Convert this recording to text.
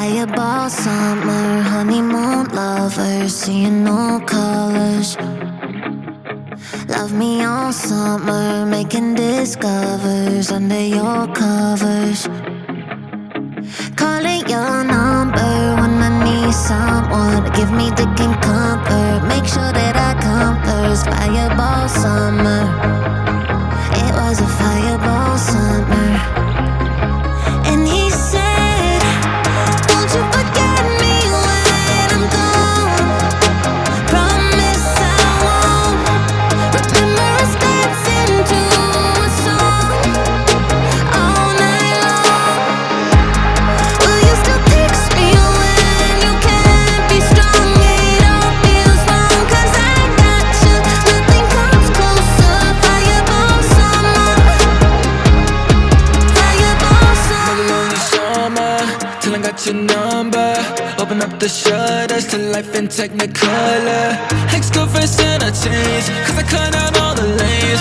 Fireball summer, honeymoon lovers, seeing no colors. Love me all summer, making discovers under your covers. Calling your number when I need someone to give me dick and comfort. Make sure that I come first. Fireball summer, it was a fireball summer. And he said, don't you forget me when I'm gone. Promise I won't. Remember us dancing to a song all night long. Will you still text me when you can't be strong? It all feels wrong, 'cause I got you. Nothing comes closer. Fireball summer, fireball summer. lonely summer till I got your number. Open up the shutters to life in technicolor. Ex-girlfriend said I changed 'cause I cut out all the lanes.